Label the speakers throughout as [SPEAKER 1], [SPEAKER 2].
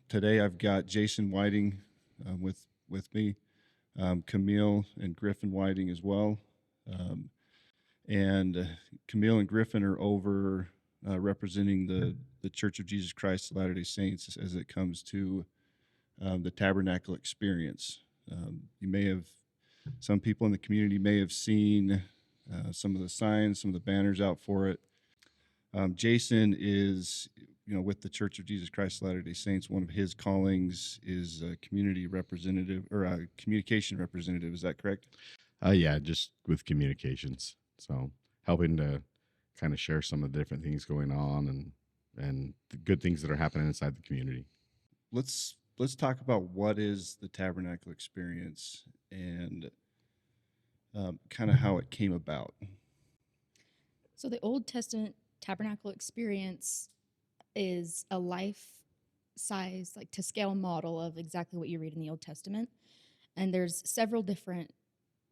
[SPEAKER 1] Today I've got Jason Whiting with me, Camille and Griffin Whiting as well. Um, and Camille and Griffin are over representing the Church of Jesus Christ of Latter-day Saints as it comes to the tabernacle experience. Some people in the community may have seen some of the signs, some of the banners out for it. Jason is, with the Church of Jesus Christ of Latter-day Saints. One of his callings is a community representative or a communication representative. Is that correct?
[SPEAKER 2] Yeah, just with communications. So helping to kind of share some of the different things going on and the good things that are happening inside the community.
[SPEAKER 1] Let's talk about what is the tabernacle experience and kind of how it came about.
[SPEAKER 3] So the Old Testament tabernacle experience is a life-size, like to scale model of exactly what you read in the Old Testament. And there's several different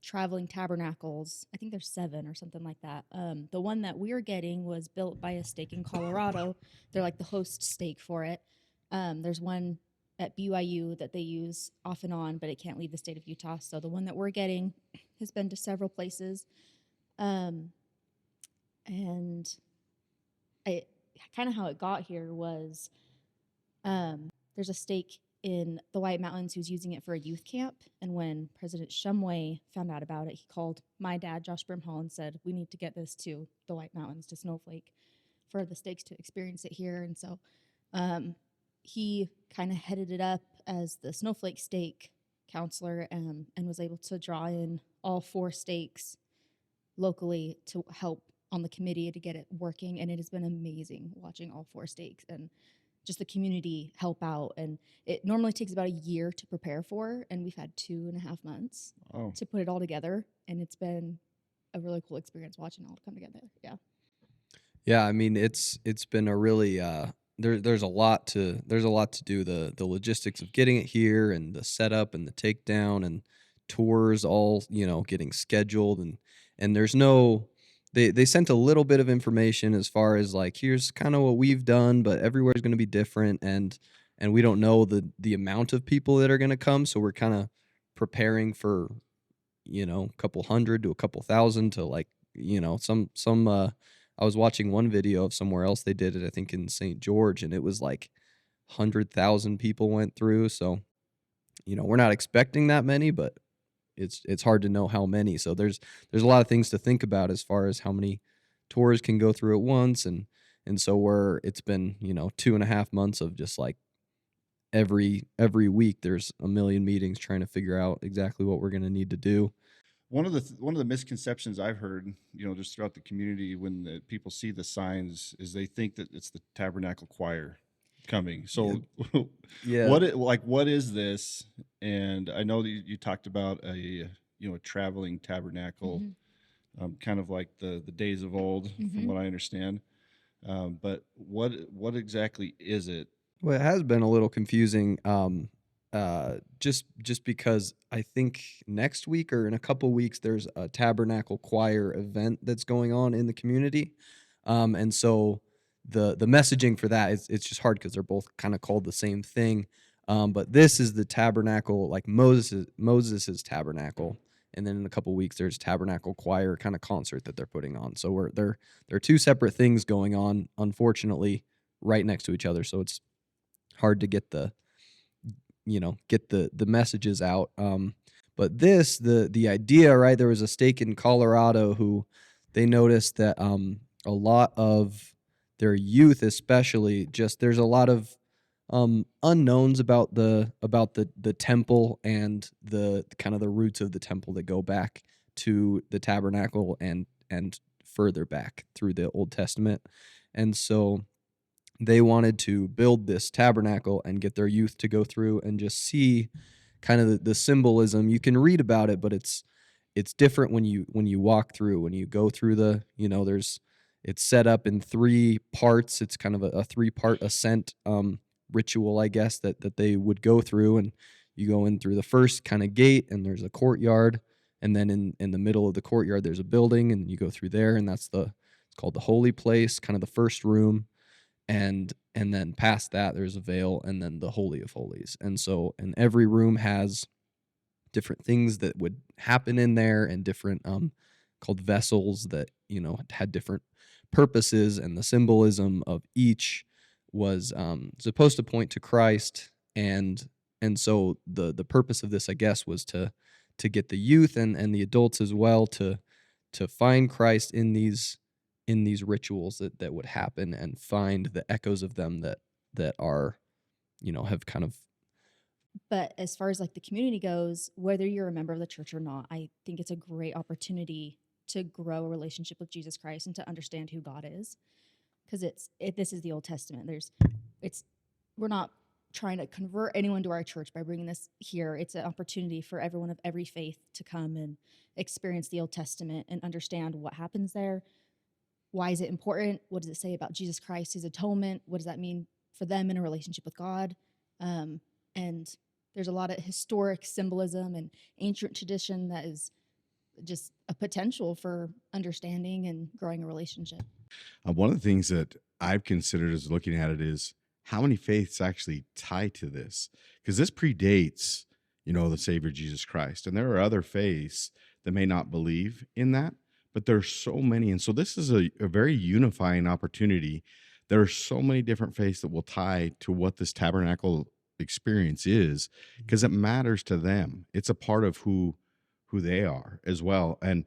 [SPEAKER 3] traveling tabernacles. I think there's 7 or something like that. The one that we're getting was built by a stake in Colorado. They're like the host stake for it. There's one at BYU that they use off and on, but it can't leave the state of Utah. So the one that we're getting has been to several places. And I kind of how it got here was there's a stake in the White Mountains who's using it for a youth camp. And when President Shumway found out about it, he called my dad, Josh Brimhall, and said, we need to get this to the White Mountains, to Snowflake, for the stakes to experience it here. And so he kind of headed it up as the Snowflake stake counselor and was able to draw in all 4 stakes locally to help on the committee to get it working. And it has been amazing watching all 4 stakes and just the community help out. And it normally takes about a year to prepare for, and we've had 2.5 months to put it all together. And it's been a really cool experience watching it all come together. Yeah.
[SPEAKER 4] Yeah, I mean it's been a really there's a lot to do, the logistics of getting it here and the setup and the takedown and tours all getting scheduled, and there's no they sent a little bit of information as far as like, here's kind of what we've done, but everywhere's going to be different, and we don't know the amount of people that are going to come, so we're kind of preparing for a couple hundred to a couple thousand to like some I was watching one video of somewhere else they did it, I think in St. George, and it was like 100,000 people went through. So, we're not expecting that many, but it's hard to know how many. So there's a lot of things to think about as far as how many tours can go through at once, and so it's been 2.5 months of just like every week there's a million meetings trying to figure out exactly what we're going to need to do.
[SPEAKER 1] One of the misconceptions I've heard, just throughout the community when the people see the signs is they think that it's the Tabernacle Choir coming. So,
[SPEAKER 4] Yeah.
[SPEAKER 1] what is this? And I know that you talked about a traveling tabernacle, kind of like the days of old, from what I understand. But what exactly is it?
[SPEAKER 4] Well, it has been a little confusing. Just because I think next week or in a couple weeks there's a tabernacle choir event that's going on in the community, and so the messaging for that it's just hard because they're both kind of called the same thing, but this is the tabernacle, like Moses's tabernacle, and then in a couple weeks there's tabernacle choir kind of concert that they're putting on. So there are 2 separate things going on, unfortunately, right next to each other. So it's hard to get the messages out. But the idea, right, there was a stake in Colorado who they noticed that a lot of their youth, especially, just there's a lot of unknowns about the temple and the kind of the roots of the temple that go back to the tabernacle and further back through the Old Testament. And so they wanted to build this tabernacle and get their youth to go through and just see kind of the symbolism. You can read about it, but it's different when you walk through, when you go through it's set up in 3 parts. It's kind of a 3-part ascent ritual, I guess, that they would go through, and you go in through the first kind of gate, and there's a courtyard, and then in the middle of the courtyard there's a building, and you go through there, and it's called the holy place, kind of the first room. and then past that there's a veil, and then the Holy of Holies. And so, and every room has different things that would happen in there, and different called vessels that, you know, had different purposes, and the symbolism of each was supposed to point to Christ. And so the purpose of this, I guess, was to get the youth and the adults as well to find Christ in these rituals that would happen, and find the echoes of them that are, you know, have kind of.
[SPEAKER 3] But as far as like the community goes, whether you're a member of the church or not, I think it's a great opportunity to grow a relationship with Jesus Christ and to understand who God is. Because this is the Old Testament. We're not trying to convert anyone to our church by bringing this here. It's an opportunity for everyone of every faith to come and experience the Old Testament and understand what happens there. Why is it important? What does it say about Jesus Christ, his atonement? What does that mean for them in a relationship with God? And there's a lot of historic symbolism and ancient tradition that is just a potential for understanding and growing a relationship.
[SPEAKER 2] One of the things that I've considered as looking at it is how many faiths actually tie to this, because this predates, you know, the Savior Jesus Christ, and there are other faiths that may not believe in that, but there's so many, and so this is a very unifying opportunity. There are so many different faiths that will tie to what this tabernacle experience is, because it matters to them. It's a part of who they are as well, and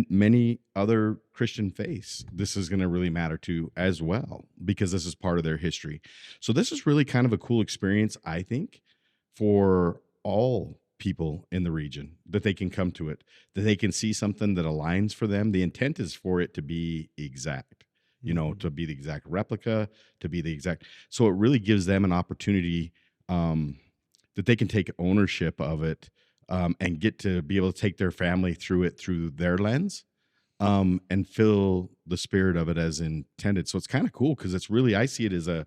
[SPEAKER 2] many other Christian faiths this is going to really matter to as well, because this is part of their history. So this is really kind of a cool experience, I think, for all people in the region, that they can come to it, that they can see something that aligns for them. The intent is for it to be exact, you know, to be the exact replica, to be the exact. So it really gives them an opportunity that they can take ownership of it, and get to be able to take their family through it through their lens, and feel the spirit of it as intended. So it's kind of cool, because it's really, I see it as a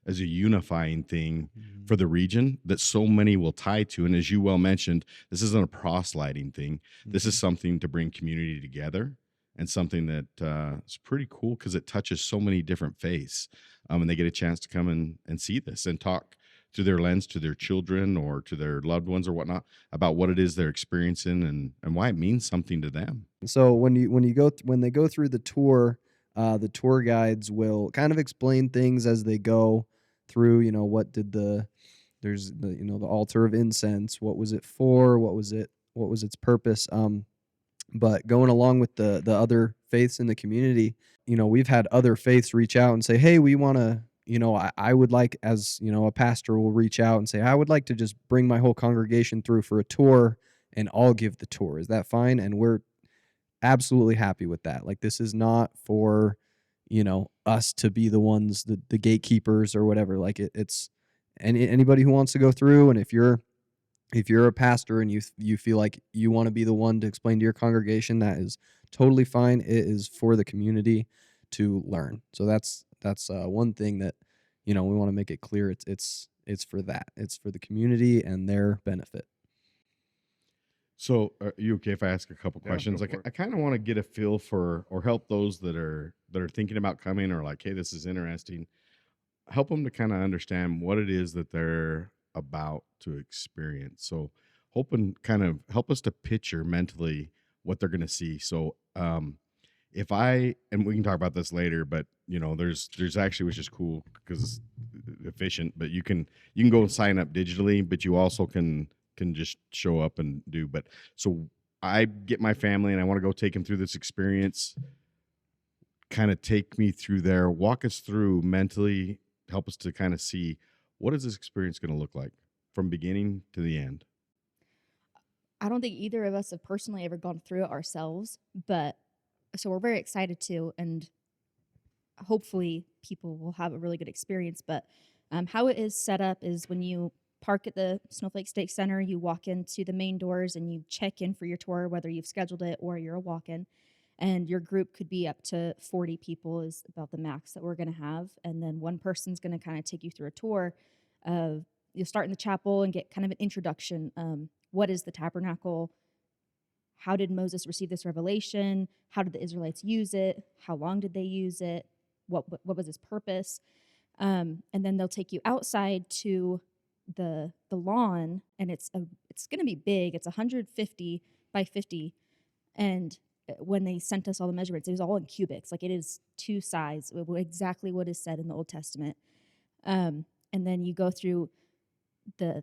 [SPEAKER 2] unifying thing for the region that so many will tie to. And as you well mentioned, this isn't a proselyting thing. This is something to bring community together, and something that is pretty cool, because it touches so many different faiths, and they get a chance to come and see this and talk through their lens to their children or to their loved ones or whatnot about what it is they're experiencing, and why it means something to them.
[SPEAKER 4] So when they go through the tour guides will kind of explain things as they go through. You know, there's the, you know, the altar of incense. What was it for? What was its purpose? But going along with the other faiths in the community, you know, we've had other faiths reach out and say, hey, we want to, you know, I would like, as, you know, a pastor will reach out and say, I would like to just bring my whole congregation through for a tour, and I'll give the tour. Is that fine? And we're absolutely happy with that. Like, this is not for, you know, us to be the ones, the gatekeepers or whatever. Like, it's anybody who wants to go through. And if you're a pastor and you feel like you want to be the one to explain to your congregation, that is totally fine. It is for the community to learn. So that's one thing that, you know, we want to make it clear. It's for that. It's for the community and their benefit.
[SPEAKER 2] So are you okay if I ask a couple questions?
[SPEAKER 1] go
[SPEAKER 2] Like,
[SPEAKER 1] for it.
[SPEAKER 2] I kind of want to get a feel for, or help those that are thinking about coming, or like, hey, this is interesting. Help them to kind of understand what it is that they're about to experience. So hoping kind of help us to picture mentally what they're going to see. So if I, and we can talk about this later, but you know, there's actually, which is cool because it's efficient, but you can go and sign up digitally, but you also can just show up and do. But so I get my family and I want to go take them through this experience, kind of take me through there, walk us through mentally, help us to kind of see what is this experience going to look like from beginning to the end.
[SPEAKER 3] I don't think either of us have personally ever gone through it ourselves, but so we're very excited to, and hopefully people will have a really good experience. But how it is set up is when you park at the Snowflake Stake Center, you walk into the main doors and you check in for your tour, whether you've scheduled it or you're a walk-in. And your group could be up to 40 people is about the max that we're going to have. And then one person's going to kind of take you through a tour of, you'll start in the chapel and get kind of an introduction. What is the tabernacle? How did Moses receive this revelation? How did the Israelites use it? How long did they use it? What was its purpose? And then they'll take you outside to the lawn, and it's going to be big. It's 150 by 50, and when they sent us all the measurements, it was all in cubics. Like, it is two sides, exactly what is said in the Old Testament. And then you go through the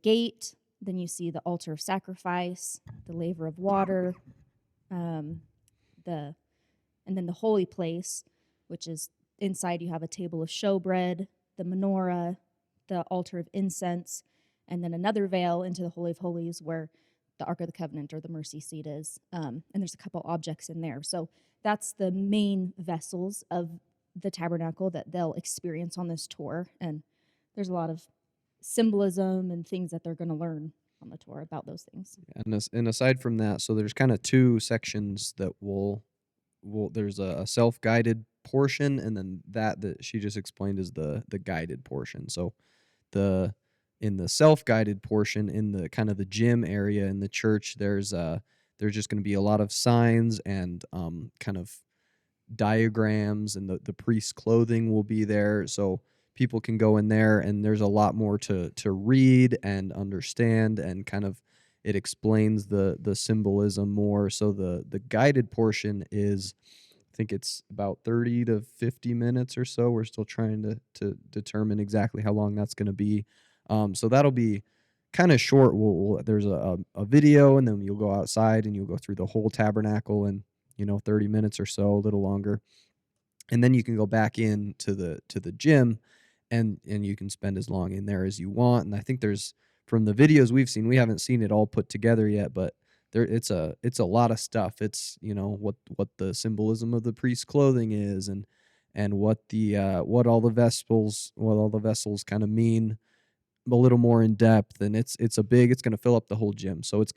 [SPEAKER 3] gate. Then you see the altar of sacrifice, the laver of water, and then the holy place, which is inside. You have a table of showbread, the menorah, the altar of incense, and then another veil into the Holy of Holies where the Ark of the Covenant or the mercy seat is. And there's a couple objects in there. So that's the main vessels of the tabernacle that they'll experience on this tour. And there's a lot of symbolism and things that they're going to learn on the tour about those things.
[SPEAKER 4] And aside from that, so there's kind of two sections that there's a self-guided portion, and then that she just explained is the guided portion. So in the self-guided portion, in the kind of the gym area in the church, there's just going to be a lot of signs and kind of diagrams, and the priest's clothing will be there, so people can go in there, and there's a lot more to read and understand, and kind of it explains the symbolism more. So the guided portion is, I think it's about 30 to 50 minutes or so. We're still trying to determine exactly how long that's going to be. So that'll be kind of short. There's a video, and then you'll go outside and you'll go through the whole tabernacle in 30 minutes or so, a little longer, and then you can go back in to the gym, and you can spend as long in there as you want. And I think there's, from the videos we've seen, we haven't seen it all put together yet, but it's a lot of stuff. It's what the symbolism of the priest's clothing is, and what all the vessels kind of mean a little more in depth. And it's going to fill up the whole gym. So it's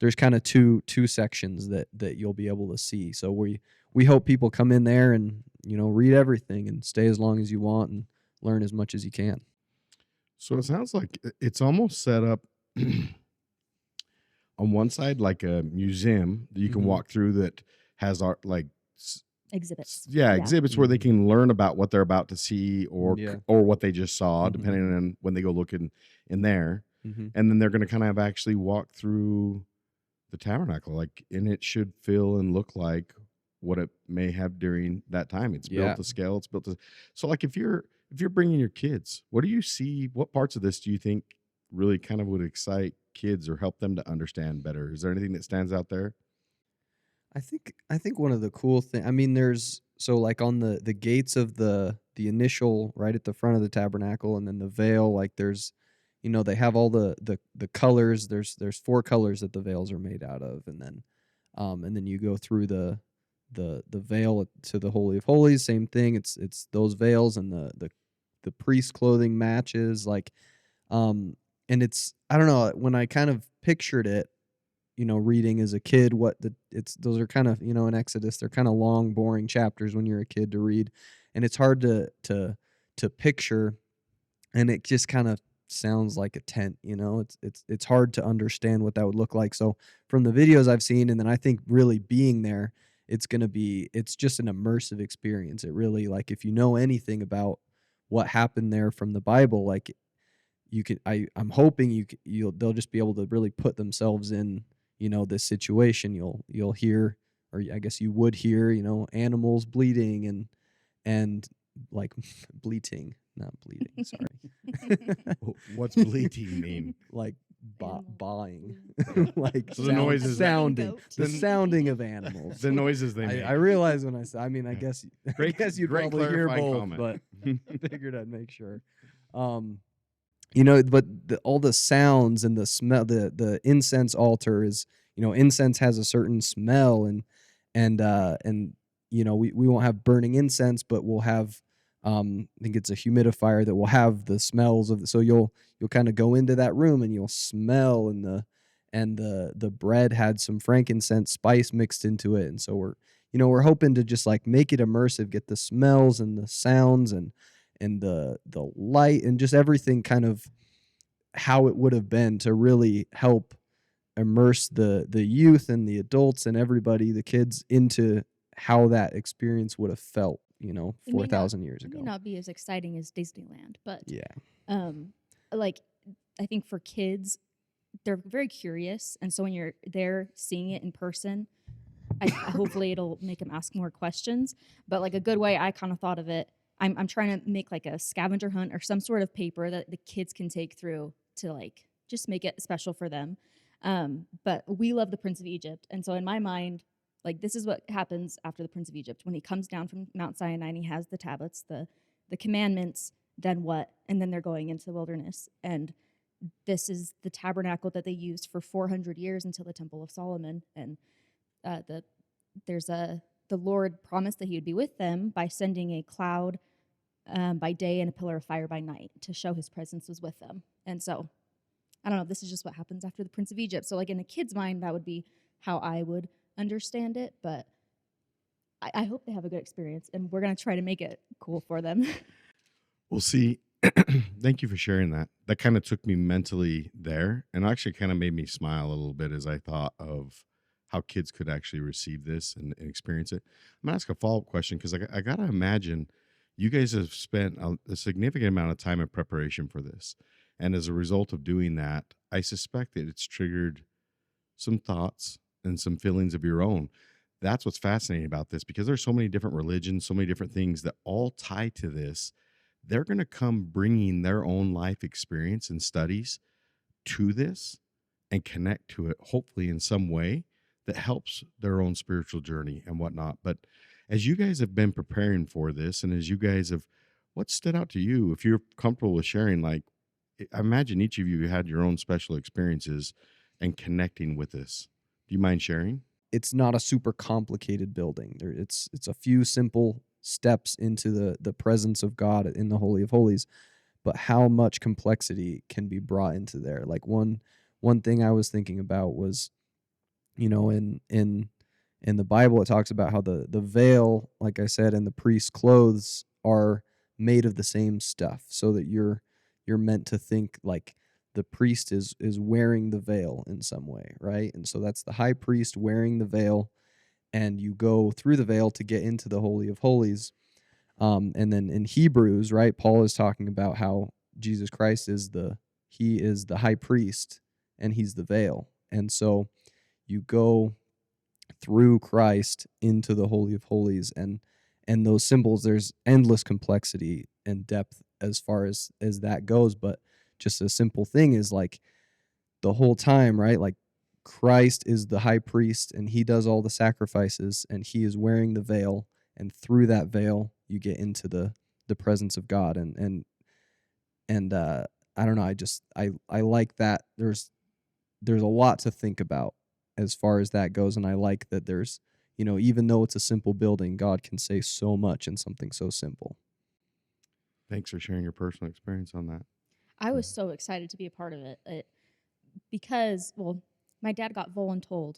[SPEAKER 4] there's kind of two sections that you'll be able to see. So we hope people come in there and read everything and stay as long as you want and learn as much as you can.
[SPEAKER 2] So it sounds like it's almost set up on one side like a museum that you can walk through that has art, like
[SPEAKER 3] exhibits.
[SPEAKER 2] Exhibits where they can learn about what they're about to see, or what they just saw, depending on when they go look in there. And then they're going to kind of actually walk through the tabernacle, and it should feel and look like what it may have during that time. It's built to scale. It's built to, so like if you're bringing your kids, what do you see? What parts of this do you think really kind of would excite kids or help them to understand better? Is there anything that stands out there?
[SPEAKER 4] I think one of the cool things, I mean, there's, so like on the gates of the initial, right at the front of the tabernacle, and then the veil, like there's, they have all the colors. There's 4 colors that the veils are made out of, and then you go through the veil to the Holy of Holies. Same thing. It's those veils, and the priest's clothing matches, like, and it's, I don't know, when I kind of pictured it, reading as a kid, those are kind of, in Exodus, they're kind of long, boring chapters when you're a kid to read, and it's hard to picture, and it just kind of sounds like a tent. It's hard to understand what that would look like. So from the videos I've seen, and then I think really being there, it's just an immersive experience. It really, like, if you know anything about what happened there from the Bible, like, I'm hoping they'll just be able to really put themselves in, this situation. You'll hear, or I guess you would hear, animals bleeding and like bleating, not bleeding. Sorry.
[SPEAKER 2] What's bleating mean?
[SPEAKER 4] Like bawing, like
[SPEAKER 2] so the noises,
[SPEAKER 4] the sounding of animals.
[SPEAKER 2] The noises they make.
[SPEAKER 4] I realize when I mean, I guess you'd probably hear both,
[SPEAKER 2] comment.
[SPEAKER 4] But I figured I'd make sure. But all the sounds and the smell, the incense altar is, incense has a certain smell, and we won't have burning incense, but we'll have, I think it's a humidifier that will have the smells of, so you'll kind of go into that room and you'll smell, and the bread had some frankincense spice mixed into it. And so we're hoping to just like make it immersive, get the smells and the sounds and the light and just everything kind of how it would have been, to really help immerse the youth and the adults and everybody, the kids, into how that experience would have felt,
[SPEAKER 3] It may not
[SPEAKER 4] 4,000 years
[SPEAKER 3] it may
[SPEAKER 4] ago.
[SPEAKER 3] not be as exciting as Disneyland, but
[SPEAKER 4] Yeah.
[SPEAKER 3] like I think for kids, they're very curious, and so when you're there seeing it in person, hopefully it'll make them ask more questions. But like a good way I kind of thought of it, I'm trying to make like a scavenger hunt or some sort of paper that the kids can take through to like just make it special for them. But we love the Prince of Egypt, and so in my mind, like this is what happens after the Prince of Egypt when he comes down from Mount Sinai and he has the tablets, the commandments. Then what? And then they're going into the wilderness, and this is the tabernacle that they used for 400 years until the Temple of Solomon. And the Lord promised that he would be with them by sending a cloud by day and a pillar of fire by night to show his presence was with them. And so I don't know, this is just what happens after the Prince of Egypt. So like in a kid's mind, that would be how I would understand it. But I hope they have a good experience, and we're going to try to make it cool for them.
[SPEAKER 2] Well, see, thank you for sharing that. That kind of took me mentally there and actually kind of made me smile a little bit as I thought of how kids could actually receive this and experience it. I'm going to ask a follow-up question because I got to imagine you guys have spent a significant amount of time in preparation for this. And as a result of doing that, I suspect that it's triggered some thoughts and some feelings of your own. That's what's fascinating about this, because there's so many different religions, so many different things that all tie to this. They're going to come bringing their own life experience and studies to this and connect to it, hopefully in some way that helps their own spiritual journey and whatnot. But as you guys have been preparing for this, and as you guys have, what stood out to you, if you're comfortable with sharing, like, I imagine each of you had your own special experiences and connecting with this. Do you mind sharing?
[SPEAKER 4] It's not a super complicated building. It's a few simple steps into the presence of God in the Holy of Holies, but how much complexity can be brought into there. Like one thing I was thinking about was, in the Bible it talks about how the veil, like I said, and the priest's clothes are made of the same stuff, so that you're meant to think like the priest is wearing the veil in some way, right? And so that's the high priest wearing the veil, and you go through the veil to get into the Holy of Holies. And then in Hebrews, right, Paul is talking about how Jesus Christ is the high priest, and he's the veil. And so you go through Christ into the Holy of Holies, and those symbols, there's endless complexity and depth as far as that goes. But just a simple thing is like the whole time, right? Like Christ is the high priest, and he does all the sacrifices, and he is wearing the veil, and through that veil you get into the presence of God. And I don't know, I like that there's a lot to think about as far as that goes. And I like that there's, even though it's a simple building, God can say so much in something so simple.
[SPEAKER 2] Thanks for sharing your personal experience on that.
[SPEAKER 3] I was so excited to be a part of it, because, well, my dad got voluntold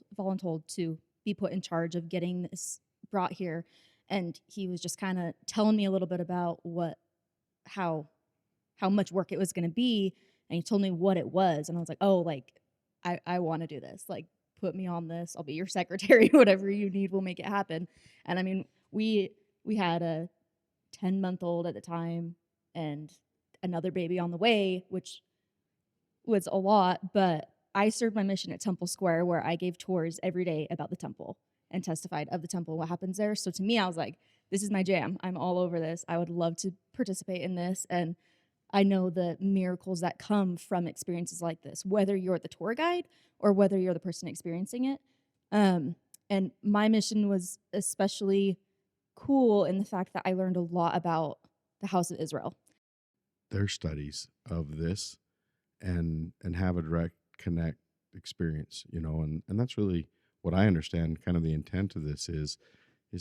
[SPEAKER 3] to be put in charge of getting this brought here, and he was just kind of telling me a little bit about how much work it was going to be, and he told me what it was, and I was like, oh, like I want to do this, like put me on this, I'll be your secretary, whatever you need, we'll make it happen. And I mean, we had a 10-month-old at the time and another baby on the way, which was a lot, but I served my mission at Temple Square, where I gave tours every day about the temple and testified of the temple, what happens there. So to me, I was like, this is my jam. I'm all over this. I would love to participate in this. And I know the miracles that come from experiences like this, whether you're the tour guide or whether you're the person experiencing it. And my mission was especially cool in the fact that I learned a lot about the House of Israel.
[SPEAKER 2] Their studies of this and have a direct connect experience, and that's really what I understand kind of the intent of this is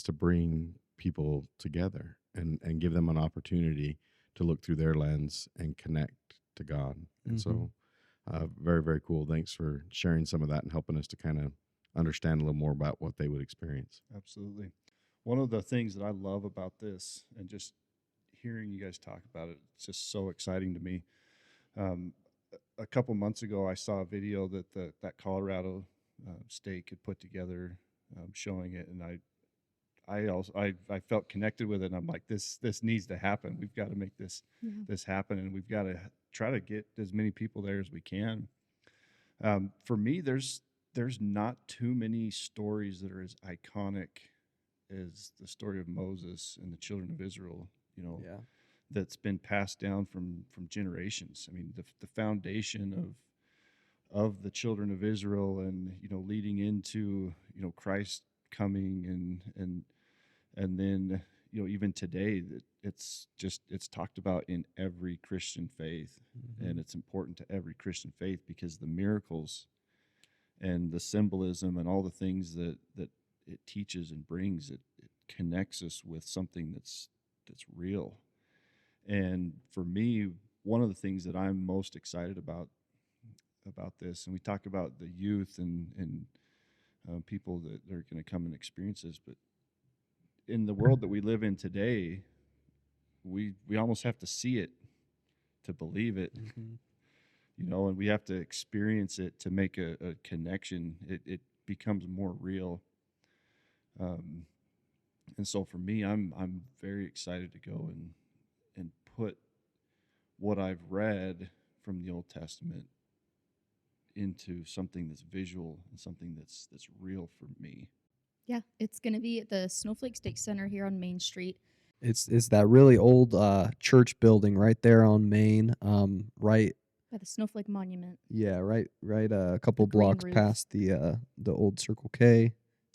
[SPEAKER 2] to bring people together and give them an opportunity to look through their lens and connect to God. And so very, very cool. Thanks for sharing some of that and helping us to kind of understand a little more about what they would experience.
[SPEAKER 1] Absolutely. One of the things that I love about this, and just hearing you guys talk about it, it's just so exciting to me. A couple months ago, I saw a video that Colorado stake had put together showing it, and I felt connected with it. And I'm like, this needs to happen. We've got to make this happen, and we've got to try to get as many people there as we can. For me, there's not too many stories that are as iconic as the story of Moses and the children of Israel.
[SPEAKER 4] Yeah.
[SPEAKER 1] That's been passed down from generations. I mean, the foundation of the children of Israel, and leading into Christ coming, and then even today, that it's talked about in every Christian faith, and it's important to every Christian faith because the miracles and the symbolism and all the things that it teaches and brings, it connects us with something that's real. And for me, one of the things that I'm most excited about this, and we talk about the youth and people that are going to come and experience this, but in the world that we live in today, we almost have to see it to believe it, and we have to experience it to make a connection. It becomes more real. And so for me, I'm very excited to go and put what I've read from the Old Testament into something that's visual and something that's real for me.
[SPEAKER 3] Yeah, it's going to be at the Snowflake Stake Center here on Main Street.
[SPEAKER 4] It's that really old church building right there on Main, right.
[SPEAKER 3] By the Snowflake Monument.
[SPEAKER 4] Yeah, right. A couple
[SPEAKER 3] The green
[SPEAKER 4] blocks
[SPEAKER 3] roof.
[SPEAKER 4] past the old Circle K,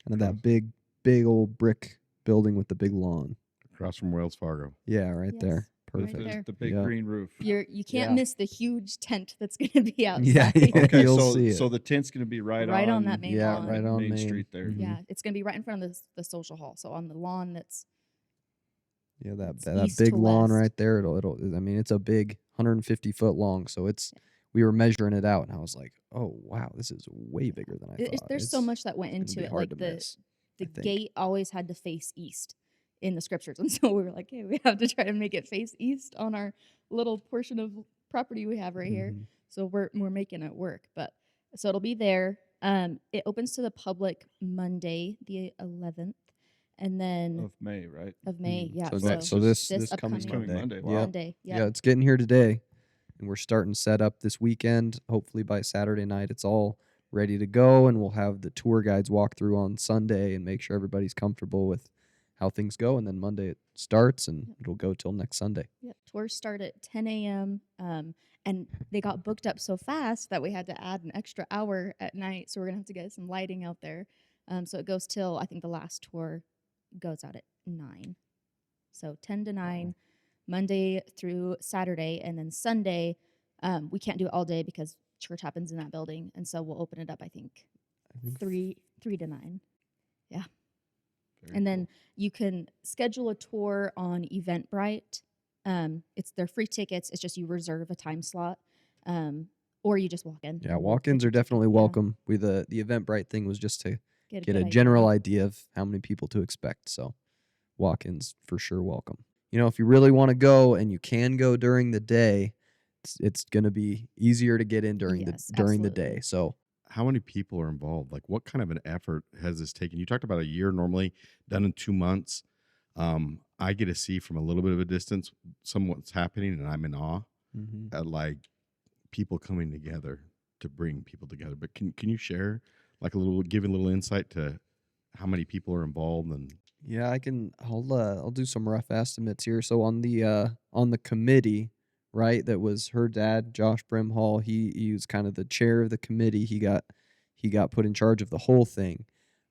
[SPEAKER 4] kind of that
[SPEAKER 1] Okay.
[SPEAKER 4] big old brick building with the big lawn.
[SPEAKER 2] Across from Wells Fargo.
[SPEAKER 4] Yeah, right
[SPEAKER 3] Yes,
[SPEAKER 4] there.
[SPEAKER 3] right
[SPEAKER 4] Perfect.
[SPEAKER 3] there.
[SPEAKER 1] The big
[SPEAKER 4] Yeah.
[SPEAKER 1] green roof.
[SPEAKER 3] You can't
[SPEAKER 4] Yeah.
[SPEAKER 3] miss the huge tent that's going to be outside.
[SPEAKER 4] Yeah,
[SPEAKER 1] Okay,
[SPEAKER 4] You'll see it.
[SPEAKER 1] so the tent's going to be right
[SPEAKER 3] on that main
[SPEAKER 4] Yeah,
[SPEAKER 3] lawn.
[SPEAKER 4] right on
[SPEAKER 1] Main
[SPEAKER 4] Main
[SPEAKER 1] Street there.
[SPEAKER 4] Mhm.
[SPEAKER 3] Yeah, it's going to be right in front of the social hall. So on the lawn that's
[SPEAKER 4] Yeah,
[SPEAKER 3] it's
[SPEAKER 4] that
[SPEAKER 3] east
[SPEAKER 4] big
[SPEAKER 3] to
[SPEAKER 4] lawn
[SPEAKER 3] west.
[SPEAKER 4] right there. It'll. I mean, it's a big 150-foot long. So it's. We were measuring it out, and I was like, "Oh wow, this is way bigger than I thought."
[SPEAKER 3] There's so much that went
[SPEAKER 4] it's gonna
[SPEAKER 3] into
[SPEAKER 4] be
[SPEAKER 3] it.
[SPEAKER 4] hard
[SPEAKER 3] Like
[SPEAKER 4] to
[SPEAKER 3] the
[SPEAKER 4] miss,
[SPEAKER 3] the
[SPEAKER 4] I think.
[SPEAKER 3] gate always had to face east in the scriptures, and so we were like, "Hey, we have to try to make it face east on our little portion of property we have right here."
[SPEAKER 4] Mhm.
[SPEAKER 3] So we're making it work. But so it'll be there. It opens to the public Monday, the 11th, and then
[SPEAKER 1] Of May, right?
[SPEAKER 3] of May.
[SPEAKER 4] Mhm.
[SPEAKER 3] Yeah.
[SPEAKER 4] So,
[SPEAKER 1] so
[SPEAKER 4] that,
[SPEAKER 1] it's
[SPEAKER 4] so
[SPEAKER 1] just
[SPEAKER 4] this coming
[SPEAKER 3] upcoming
[SPEAKER 4] Monday.
[SPEAKER 1] Monday. Wow.
[SPEAKER 4] Yep.
[SPEAKER 3] Monday.
[SPEAKER 4] Yeah,
[SPEAKER 3] Yeah.
[SPEAKER 4] it's getting here today, and we're starting set up this weekend. Hopefully by Saturday night, it's all ready to go, and we'll have the tour guides walk through on Sunday and make sure everybody's comfortable with how things go. And then Monday it starts, and it'll go till next Sunday.
[SPEAKER 3] Yeah, tours start at 10 a.m. And they got booked up so fast that we had to add an extra hour at night. So we're gonna have to get some lighting out there. So it goes till I think the last tour goes out at 9. So 10 to 9, Monday through Saturday, and then Sunday we can't do it all day because church happens in that building, and so we'll open it up. I think 3 to 9. Yeah.
[SPEAKER 1] Very
[SPEAKER 3] And then
[SPEAKER 1] cool.
[SPEAKER 3] you can schedule a tour on Eventbrite. They're free tickets. It's just you reserve a time slot, or you just walk in.
[SPEAKER 4] Yeah,
[SPEAKER 3] and we'll
[SPEAKER 4] walk-ins
[SPEAKER 3] take
[SPEAKER 4] are
[SPEAKER 3] your ticket.
[SPEAKER 4] definitely
[SPEAKER 3] Yeah,
[SPEAKER 4] welcome. The Eventbrite thing was just to
[SPEAKER 3] get
[SPEAKER 4] get a
[SPEAKER 3] good
[SPEAKER 4] general
[SPEAKER 3] idea.
[SPEAKER 4] idea of how many people to expect. So walk-ins for sure welcome. If you really want to go and you can go during the day, it's going to be easier to get in during
[SPEAKER 3] Yes,
[SPEAKER 4] the
[SPEAKER 3] absolutely.
[SPEAKER 4] day. So
[SPEAKER 2] How many people are involved? Like, what kind of an effort has this taken? You talked about a year normally, done in 2 months. I get to see from a little bit of a distance what's happening, and I'm in awe at like people coming together to bring people together. But can you share like give a little insight to how many people are involved? And
[SPEAKER 4] yeah, I'll do some rough estimates here. So on the committee, right, that was her dad, Josh Brimhall, he was kind of the chair of the committee. He got put in charge of the whole thing.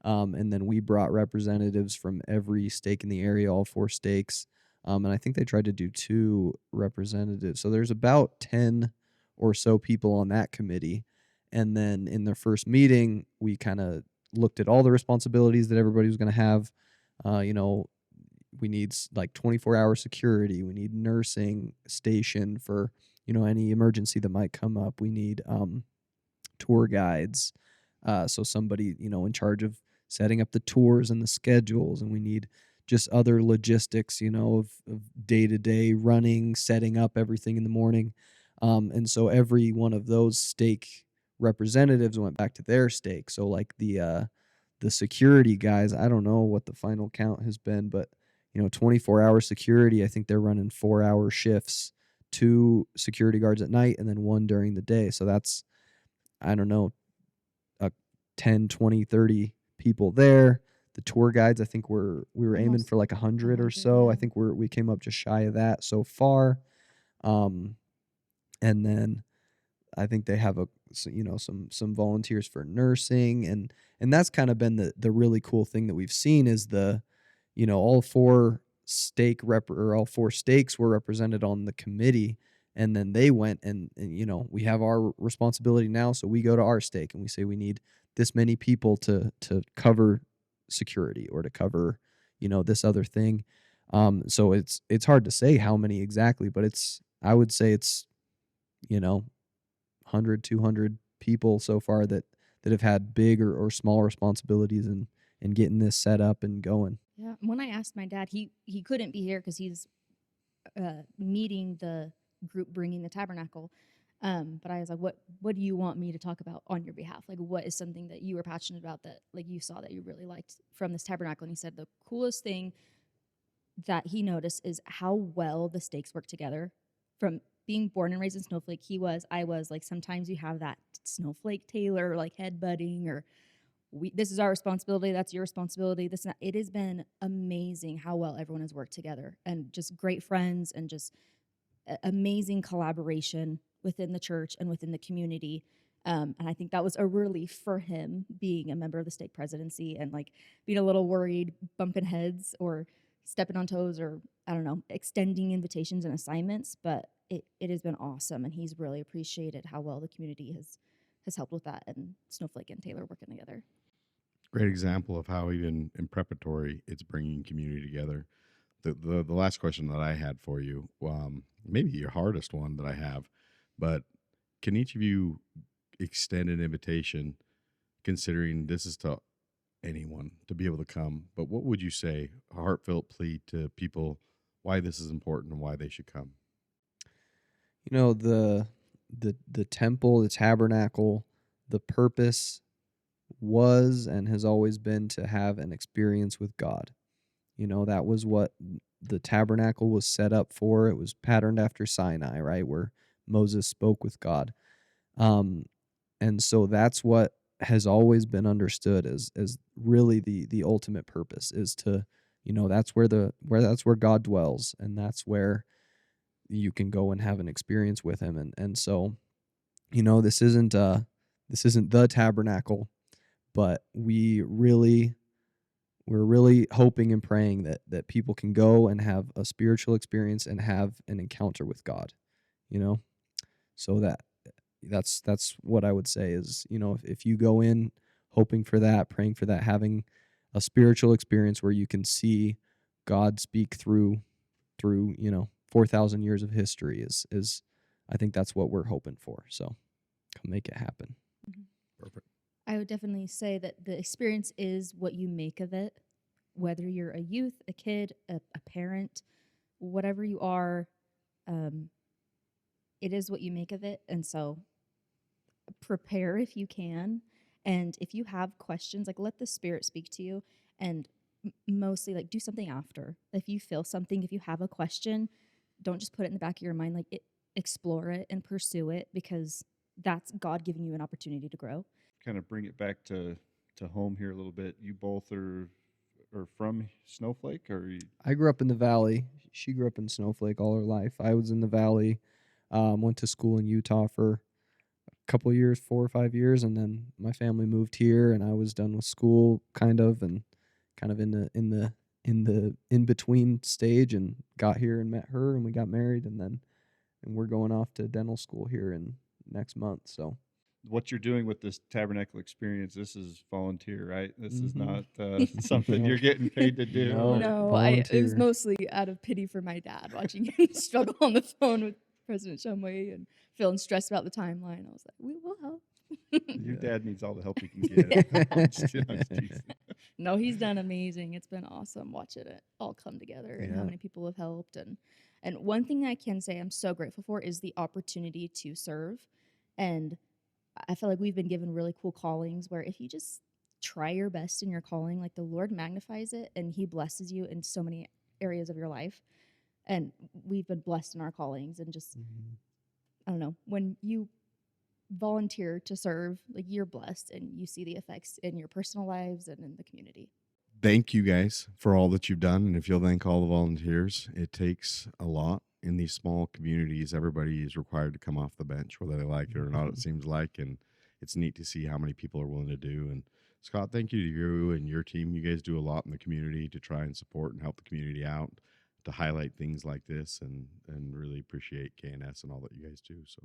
[SPEAKER 4] And then we brought representatives from every stake in the area, all 4 stakes. And I think they tried to do 2 representatives. So there's about 10 or so people on that committee. And then in their first meeting, we kind of looked at all the responsibilities that everybody was going to have. We need like 24-hour security. We need nursing station for, any emergency that might come up. We need tour guides. So somebody, in charge of setting up the tours and the schedules. And we need just other logistics, of day-to-day running, setting up everything in the morning. And so every one of those stake representatives went back to their stake. So like the the security guys, I don't know what the final count has been, but 24-hour security, I think they're running 4-hour shifts, 2 security guards at night and then 1 during the day. So that's, I don't know, 10, 20, 30 people there. The tour guides, I think we were aiming
[SPEAKER 3] Almost
[SPEAKER 4] for like 100 or
[SPEAKER 3] 100,
[SPEAKER 4] so. I
[SPEAKER 3] yeah.
[SPEAKER 4] think we came up just shy of that so far. And then I think they have some volunteers for nursing, and that's kind of been the really cool thing that we've seen is all 4 all 4 stakes were represented on the committee, and then they went and we have our responsibility now, so we go to our stake and we say we need this many people to cover security or to cover this other thing. So it's hard to say how many exactly, but I would say it's 100, 200 people so far that have had big or small responsibilities in getting this set up and going.
[SPEAKER 3] Yeah. When I asked my dad, he couldn't be here because he's meeting the group bringing the tabernacle. But I was like, what do you want me to talk about on your behalf? Like, what is something that you were passionate about that like you saw that you really liked from this tabernacle? And he said the coolest thing that he noticed is how well the stakes work together. From being born and raised in Snowflake, I was like, sometimes you have that Snowflake Taylor like headbutting or this is our responsibility, that's your responsibility. It has been amazing how well everyone has worked together and just great friends and just amazing collaboration within the church and within the community. And I think that was a relief for him being a member of the stake presidency and like being a little worried, bumping heads or stepping on toes or I don't know, extending invitations and assignments. But it has been awesome, and he's really appreciated how well the community has helped with that, and Snowflake and Taylor working together.
[SPEAKER 2] Great example of how even in preparatory it's bringing community together. The last question that I had for you, maybe your hardest one that I have, but can each of you extend an invitation, considering this is to anyone to be able to come? But what would you say, a heartfelt plea to people, why this is important and why they should come?
[SPEAKER 4] The temple, the tabernacle, the purpose was and has always been to have an experience with God. That was what the tabernacle was set up for. It was patterned after Sinai, right, where Moses spoke with God. And so that's what has always been understood as really the ultimate purpose is to, that's where God dwells, and that's where you can go and have an experience with him. And so, this isn't the tabernacle, but we're really hoping and praying that people can go and have a spiritual experience and have an encounter with God, so that's what I would say is, if you go in hoping for that, praying for that, having a spiritual experience where you can see God speak through 4,000 years of history is I think that's what we're hoping for. So come make it happen.
[SPEAKER 3] Mhm.
[SPEAKER 2] Perfect.
[SPEAKER 3] I would definitely say that the experience is what you make of it, whether you're a youth, a kid, a parent, whatever you are, it is what you make of it. And so prepare if you can. And if you have questions, like let the Spirit speak to you, and mostly like do something after. If you feel something, if you have a question, don't just put it in the back of your mind. Explore it and pursue it, because that's God giving you an opportunity to grow.
[SPEAKER 1] Kind of bring it back to home here a little bit. You both are from Snowflake, or
[SPEAKER 4] I grew up in the Valley. She grew up in Snowflake all her life. I was in the Valley, went to school in Utah for a couple of years, 4 or 5 years, and then my family moved here, and I was done with school, kind of in the in between stage, and got here and met her, and we got married, and we're going off to dental school here in next month. So
[SPEAKER 1] what you're doing with this tabernacle experience, this is volunteer, right? This is not
[SPEAKER 3] Mhm.
[SPEAKER 1] something you're getting paid to do.
[SPEAKER 4] No.
[SPEAKER 1] or-
[SPEAKER 3] No, it was
[SPEAKER 4] volunteer.
[SPEAKER 3] mostly out of pity for my dad, watching him struggle on the phone with President Shumway and feeling stressed about the timeline. I was like, we will help.
[SPEAKER 1] Your
[SPEAKER 4] Yeah.
[SPEAKER 1] dad needs all the help he can get. I'm just teasing.
[SPEAKER 3] No, he's done amazing. It's been awesome watching it all come together and how
[SPEAKER 4] Yeah.
[SPEAKER 3] many people have helped. And one thing I can say I'm so grateful for is the opportunity to serve. And I feel like we've been given really cool callings where if you just try your best in your calling, like the Lord magnifies it and he blesses you in so many areas of your life. And we've been blessed in our callings, and just, I don't know, when you volunteer to serve, like you're blessed and you see the effects in your personal lives and in the community.
[SPEAKER 2] Thank you guys for all that you've done. And if you'll thank all the volunteers, it takes a lot in these small communities. Everybody is required to come off the bench, whether they like it or not, it seems like. And it's neat to see how many people are willing to do. And Scott, thank you to you and your team. You guys do a lot in the community to try and support and help the community out, to highlight things like this, and really appreciate KNS and all that you guys do. So